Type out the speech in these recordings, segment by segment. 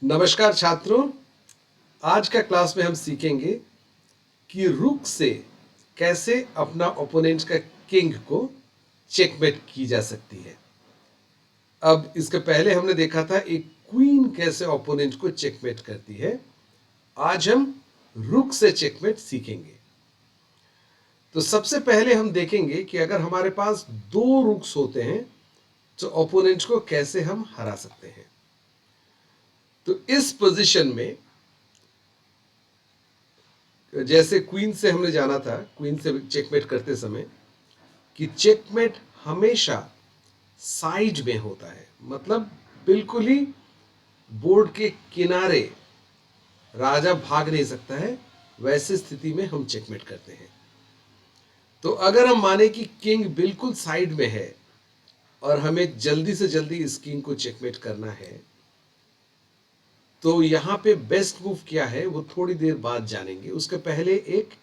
नमस्कार छात्रों। आज का क्लास में हम सीखेंगे कि रुक से कैसे अपना ओपोनेंट का किंग को चेकमेट की जा सकती है। अब इसके पहले हमने देखा था एक क्वीन कैसे ओपोनेंट को चेकमेट करती है। आज हम रुक से चेकमेट सीखेंगे। तो सबसे पहले हम देखेंगे कि अगर हमारे पास दो रुक्स होते हैं तो ओपोनेंट को कैसे हम हरा सकते हैं। तो इस पोजीशन में जैसे क्वीन से हमने जाना था, क्वीन से चेकमेट करते समय कि चेकमेट हमेशा साइड में होता है, मतलब बिल्कुल ही बोर्ड के किनारे राजा भाग नहीं सकता है। वैसी स्थिति में हम चेकमेट करते हैं। तो अगर हम माने कि किंग बिल्कुल साइड में है और हमें जल्दी से जल्दी इस किंग को चेकमेट करना है, तो यहां पे बेस्ट मूव क्या है वो थोड़ी देर बाद जानेंगे। उसके पहले एक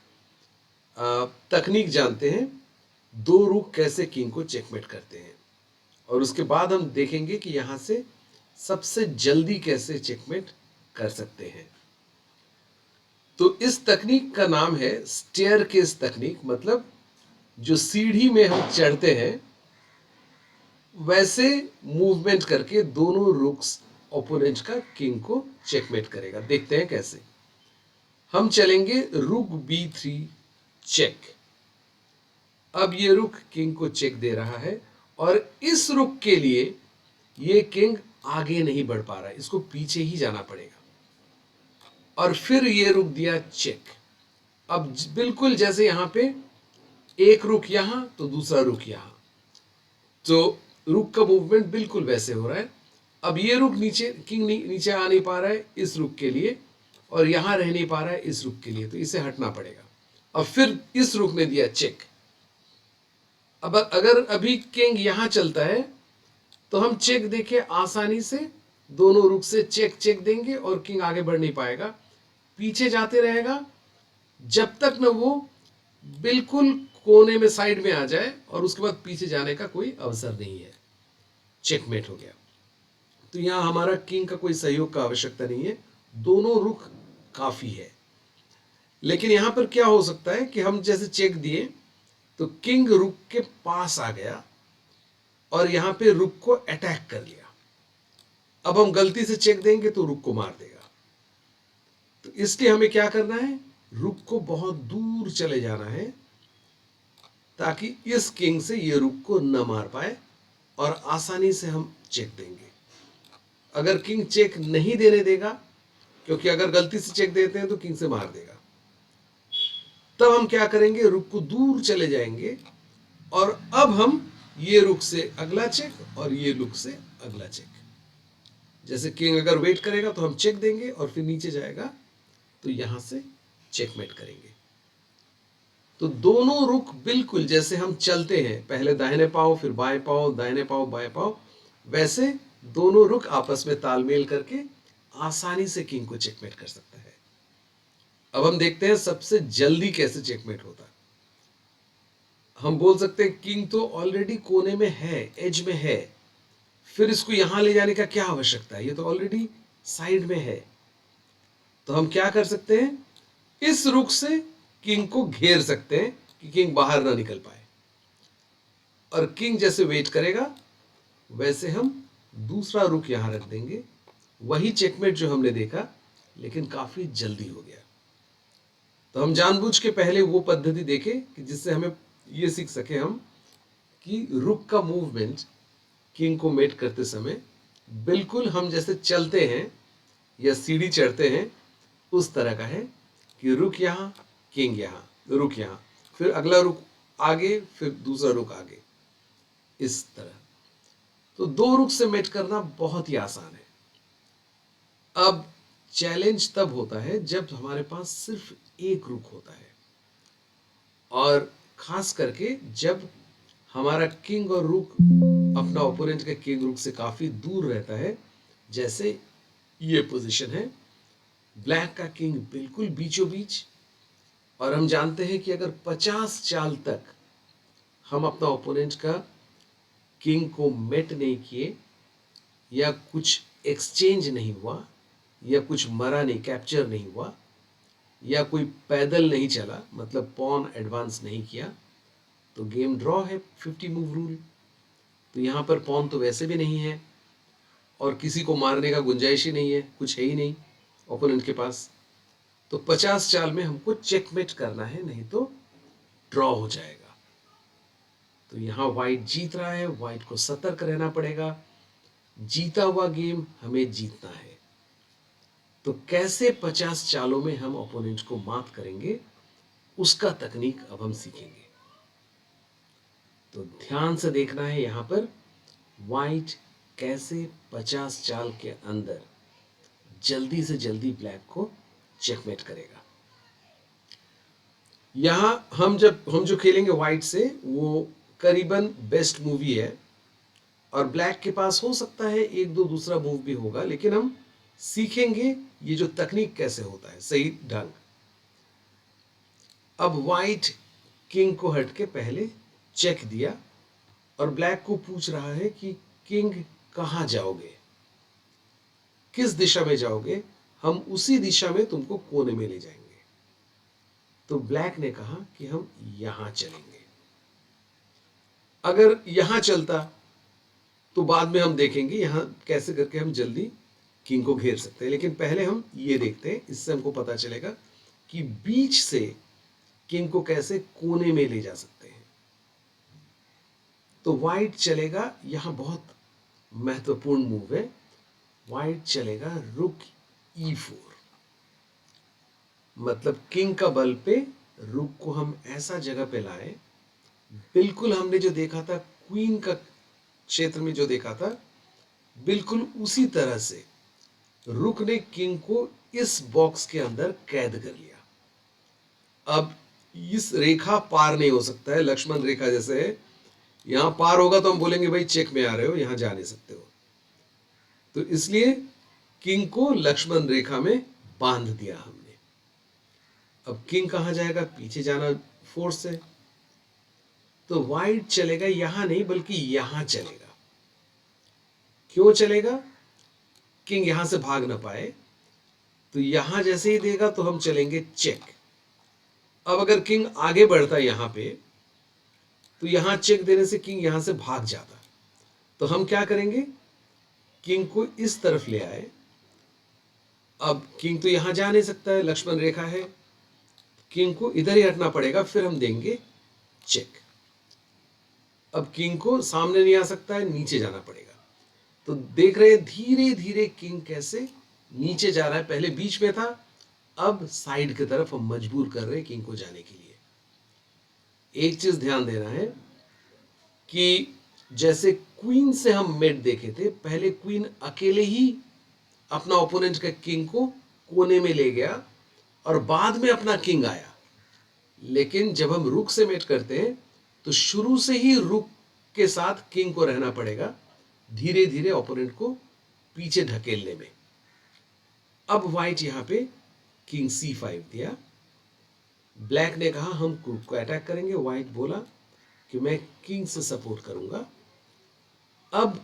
तकनीक जानते हैं, दो रुक कैसे किंग को चेकमेट करते हैं, और उसके बाद हम देखेंगे कि यहां से सबसे जल्दी कैसे चेकमेट कर सकते हैं। तो इस तकनीक का नाम है स्टेयरकेस तकनीक, मतलब जो सीढ़ी में हम चढ़ते हैं वैसे मूवमेंट करके दोनों रुक्स ओपोनेंट का किंग को चेकमेट करेगा। देखते हैं कैसे। हम चलेंगे रुक B3 चेक। अब ये रुक किंग को चेक दे रहा है और इस रुक के लिए ये किंग आगे नहीं बढ़ पा रहा है, इसको पीछे ही जाना पड़ेगा। और फिर ये रुक दिया चेक। अब बिल्कुल जैसे यहां पे एक रुक यहां तो दूसरा रुक यहां, तो रुक का मूवमेंट बिल्कुल वैसे हो रहा है। अब ये रुक नीचे, किंग नीचे आ नहीं पा रहा है इस रुक के लिए, और यहां रह नहीं पा रहा है इस रुक के लिए, तो इसे हटना पड़ेगा। अब फिर इस रुक ने दिया चेक। अब अगर अभी किंग यहां चलता है तो हम चेक देके आसानी से दोनों रुक से चेक चेक देंगे और किंग आगे बढ़ नहीं पाएगा, पीछे जाते रहेगा जब तक न वो बिल्कुल कोने में साइड में आ जाए, और उसके बाद पीछे जाने का कोई अवसर नहीं है। चेकमेट हो गया। तो यहां हमारा किंग का कोई सहयोग का आवश्यकता नहीं है, दोनों रुख काफी है। लेकिन यहां पर क्या हो सकता है कि हम जैसे चेक दिए तो किंग रुक के पास आ गया और यहां पे रुक को अटैक कर लिया। अब हम गलती से चेक देंगे तो रुक को मार देगा। तो इसलिए हमें क्या करना है, रुक को बहुत दूर चले जाना है ताकि इस किंग से ये रुक को न मार पाए और आसानी से हम चेक देंगे। अगर किंग चेक नहीं देने देगा, क्योंकि अगर गलती से चेक देते हैं तो किंग से मार देगा, तब हम क्या करेंगे, रुक को दूर चले जाएंगे और अब हम ये रुक से अगला चेक और ये रुक से अगला चेक। जैसे किंग अगर वेट करेगा तो हम चेक देंगे और फिर नीचे जाएगा तो यहां से चेकमेट करेंगे। तो दोनों रुक बिल्कुल जैसे हम चलते हैं, पहले दाहिने पांव फिर बाएं पांव, दाहिने पांव बाएं पांव, वैसे दोनों रुक आपस में तालमेल करके आसानी से किंग को चेकमेट कर सकता है। अब हम देखते हैं सबसे जल्दी कैसे चेकमेट होता है। हम बोल सकते हैं किंग तो ऑलरेडी कोने में है, एज में है, फिर इसको यहां ले जाने का क्या आवश्यकता है, ये तो ऑलरेडी साइड में है। तो हम क्या कर सकते हैं, इस रुख से किंग को घेर सकते हैं कि किंग बाहर ना निकल पाए, और किंग जैसे वेट करेगा वैसे हम दूसरा रुख यहां रख देंगे। वही चेकमेट जो हमने देखा, लेकिन काफी जल्दी हो गया। तो हम जानबूझ के पहले वो पद्धति देखें कि जिससे हमें ये सीख सके हम कि रुक का मूवमेंट किंग को मेट करते समय बिल्कुल हम जैसे चलते हैं या सीढ़ी चढ़ते हैं उस तरह का है कि रुक यहां, किंग यहां, रुक यहां, फिर अगला रुक आगे, फिर दूसरा रुक आगे, इस तरह। तो दो रुक से मेट करना बहुत ही आसान है। अब चैलेंज तब होता है जब हमारे पास सिर्फ एक रुक होता है, और खास करके जब हमारा किंग और रुक अपना ओपोनेंट के किंग रुक से काफी दूर रहता है। जैसे ये पोजीशन है, ब्लैक का किंग बिल्कुल बीचों बीच, और हम जानते हैं कि अगर 50 चाल तक हम अपना ओपोनेंट का किंग को मेट नहीं किए या कुछ एक्सचेंज नहीं हुआ या कुछ मरा नहीं, कैप्चर नहीं हुआ, या कोई पैदल नहीं चला, मतलब पॉन एडवांस नहीं किया, तो गेम ड्रॉ है 50 मूव रूल। तो यहाँ पर पॉन तो वैसे भी नहीं है और किसी को मारने का गुंजाइश ही नहीं है, कुछ है ही नहीं ओपोनेंट के पास। तो 50 चाल में हमको चेकमेट करना है, नहीं तो ड्रॉ हो जाएगा। तो यहाँ व्हाइट जीत रहा है, व्हाइट को सतर्क रहना पड़ेगा। जीता हुआ गेम हमें जीतना है। तो कैसे 50 चालों में हम ओपोनेंट को मात करेंगे, उसका तकनीक अब हम सीखेंगे। तो ध्यान से देखना है यहां पर व्हाइट कैसे 50 चाल के अंदर जल्दी से जल्दी ब्लैक को चेकमेट करेगा। यहां हम जो खेलेंगे व्हाइट से, वो करीबन बेस्ट मूवी है, और ब्लैक के पास हो सकता है एक दो दूसरा मूव भी होगा, लेकिन हम सीखेंगे ये जो तकनीक कैसे होता है सही ढंग। अब व्हाइट किंग को हट के पहले चेक दिया और ब्लैक को पूछ रहा है कि किंग कहां जाओगे, किस दिशा में जाओगे, हम उसी दिशा में तुमको कोने में ले जाएंगे। तो ब्लैक ने कहा कि हम यहां चलेंगे। अगर यहां चलता तो बाद में हम देखेंगे यहां कैसे करके हम जल्दी किंग को घेर सकते हैं, लेकिन पहले हम ये देखते हैं, इससे हमको पता चलेगा कि बीच से किंग को कैसे कोने में ले जा सकते हैं। तो व्हाइट चलेगा, यहां बहुत महत्वपूर्ण मूव है, व्हाइट चलेगा रुक E4, मतलब किंग का बल पे रुक को हम ऐसा जगह पे लाए, बिल्कुल हमने जो देखा था क्वीन का क्षेत्र में जो देखा था, बिल्कुल उसी तरह से रुक ने किंग को इस बॉक्स के अंदर कैद कर लिया। अब इस रेखा पार नहीं हो सकता है, लक्ष्मण रेखा जैसे है, यहां पार होगा तो हम बोलेंगे भाई चेक में आ रहे हो, यहां जा नहीं सकते हो। तो इसलिए किंग को लक्ष्मण रेखा में बांध दिया हमने। अब किंग कहां जाएगा, पीछे जाना फोर्स से, तो व्हाइट चलेगा यहां नहीं बल्कि यहां चलेगा। क्यों चलेगा, किंग यहां से भाग ना पाए, तो यहां जैसे ही देगा तो हम चलेंगे चेक। अब अगर किंग आगे बढ़ता यहां पे, तो यहां चेक देने से किंग यहां से भाग जाता, तो हम क्या करेंगे, किंग को इस तरफ ले आए। अब किंग तो यहां जा नहीं सकता है, लक्ष्मण रेखा है, किंग को इधर ही हटना पड़ेगा, फिर हम देंगे चेक। अब किंग को सामने नहीं आ सकता है, नीचे जाना पड़ेगा। तो देख रहे हैं धीरे धीरे किंग कैसे नीचे जा रहा है, पहले बीच में था, अब साइड की तरफ हम मजबूर कर रहे हैं किंग को जाने के लिए। एक चीज ध्यान देना है कि जैसे क्वीन से हम मेट देखे थे, पहले क्वीन अकेले ही अपना ओपोनेंट का किंग को कोने में ले गया और बाद में अपना किंग आया। लेकिन जब हम रुक से मेट करते हैं तो शुरू से ही रुक के साथ किंग को रहना पड़ेगा, धीरे धीरे ओपोनेंट को पीछे ढकेलने में। अब व्हाइट यहां पे किंग C5 दिया, ब्लैक ने कहा हम क्रूक को अटैक करेंगे, व्हाइट बोला कि मैं किंग से सपोर्ट करूंगा। अब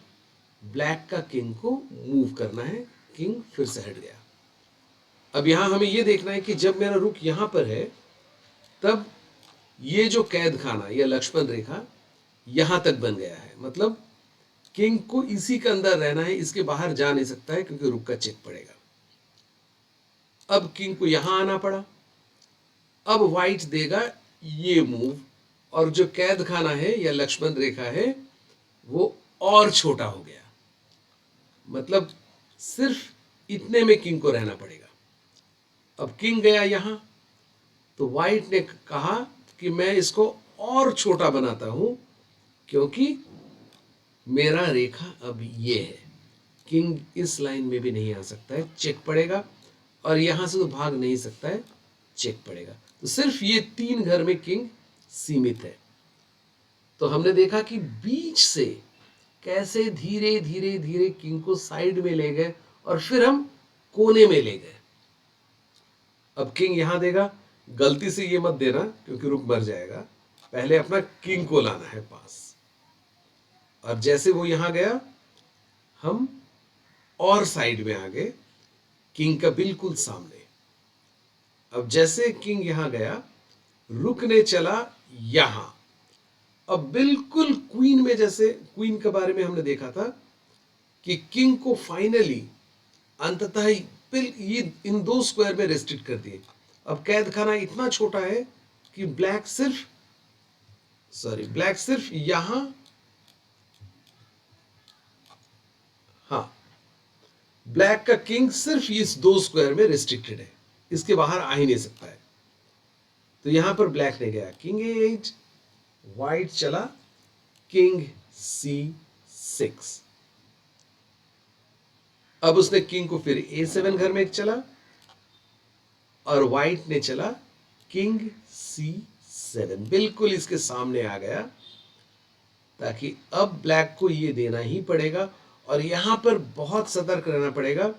ब्लैक का किंग को मूव करना है, किंग फिर से हट गया। अब यहां हमें यह देखना है कि जब मेरा रुक यहां पर है, तब ये जो कैद खाना या लक्ष्मण रेखा यहां तक बन गया है, मतलब किंग को इसी के अंदर रहना है, इसके बाहर जा नहीं सकता है क्योंकि रुक का चेक पड़ेगा। अब किंग को यहां आना पड़ा, अब व्हाइट देगा ये मूव, और जो कैद खाना है या लक्ष्मण रेखा है वो और छोटा हो गया, मतलब सिर्फ इतने में किंग को रहना पड़ेगा। अब किंग गया यहां, तो व्हाइट ने कहा कि मैं इसको और छोटा बनाता हूं, क्योंकि मेरा रेखा अब ये है, किंग इस लाइन में भी नहीं आ सकता है, चेक पड़ेगा, और यहां से तो भाग नहीं सकता है, चेक पड़ेगा। तो सिर्फ ये 3 घर में किंग सीमित है। तो हमने देखा कि बीच से कैसे धीरे धीरे धीरे किंग को साइड में ले गए और फिर हम कोने में ले गए। अब किंग यहां देगा, गलती से ये मत देना क्योंकि रुक मर जाएगा, पहले अपना किंग को लाना है पास, और जैसे वो यहां गया हम और साइड में आ गए, किंग का बिल्कुल सामने। अब जैसे किंग यहां गया, रुक ने चला यहां। अब बिल्कुल क्वीन में, जैसे क्वीन के बारे में हमने देखा था कि किंग को फाइनली अंततः ये इन दो स्क्वायर में रेस्ट्रिक्ट कर दिए। अब कैद खाना इतना छोटा है कि ब्लैक सिर्फ यहां, हाँ, ब्लैक का किंग सिर्फ इस दो स्क्वायर में रेस्ट्रिक्टेड है, इसके बाहर आ ही नहीं सकता है। तो यहां पर ब्लैक ने गया किंग ए8, व्हाइट चला किंग C6। अब उसने किंग को फिर A7 घर में चला और व्हाइट ने चला किंग C7, बिल्कुल इसके सामने आ गया, ताकि अब ब्लैक को ये देना ही पड़ेगा। और यहां पर बहुत सतर्क रहना पड़ेगा,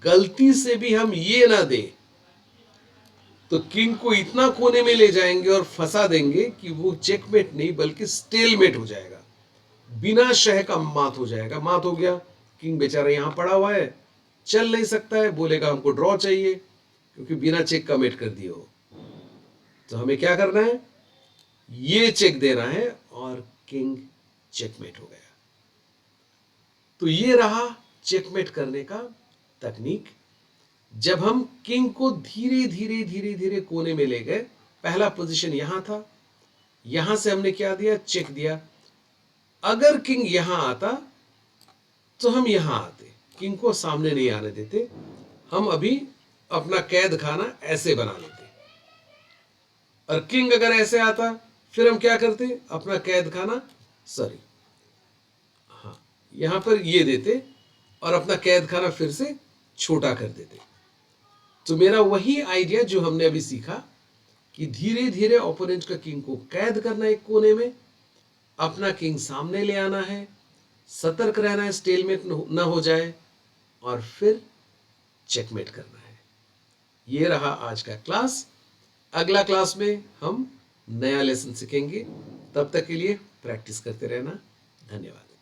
गलती से भी हम ये ना दें तो किंग को इतना कोने में ले जाएंगे और फंसा देंगे कि वो चेकमेट नहीं बल्कि स्टेलमेट हो जाएगा, बिना शह का मात हो जाएगा। मात हो गया, किंग बेचारा यहां पड़ा हुआ है, चल नहीं सकता है, बोलेगा हमको ड्रॉ चाहिए क्योंकि बिना चेक का मेट कर दिए हो। तो हमें क्या करना है, ये चेक देना है और किंग चेकमेट हो गया। तो ये रहा चेकमेट करने का तकनीक। जब हम किंग को धीरे धीरे धीरे धीरे कोने में ले गए, पहला पोजीशन यहां था, यहां से हमने क्या दिया, चेक दिया। अगर किंग यहां आता तो हम यहां आते, किंग को सामने नहीं आने देते, हम अभी अपना कैद खाना ऐसे बना लेते। और किंग अगर ऐसे आता फिर हम क्या करते, अपना कैद खाना हाँ, यहां पर ये देते और अपना कैद खाना फिर से छोटा कर देते। तो मेरा वही आइडिया जो हमने अभी सीखा कि धीरे धीरे ओपोनेंट का किंग को कैद करना एक कोने में, अपना किंग सामने ले आना है, सतर्क रहना है स्टेलमेट ना हो जाए, और फिर चेकमेट करना है। ये रहा आज का क्लास। अगला क्लास में हम नया लेसन सीखेंगे। तब तक के लिए प्रैक्टिस करते रहना। धन्यवाद।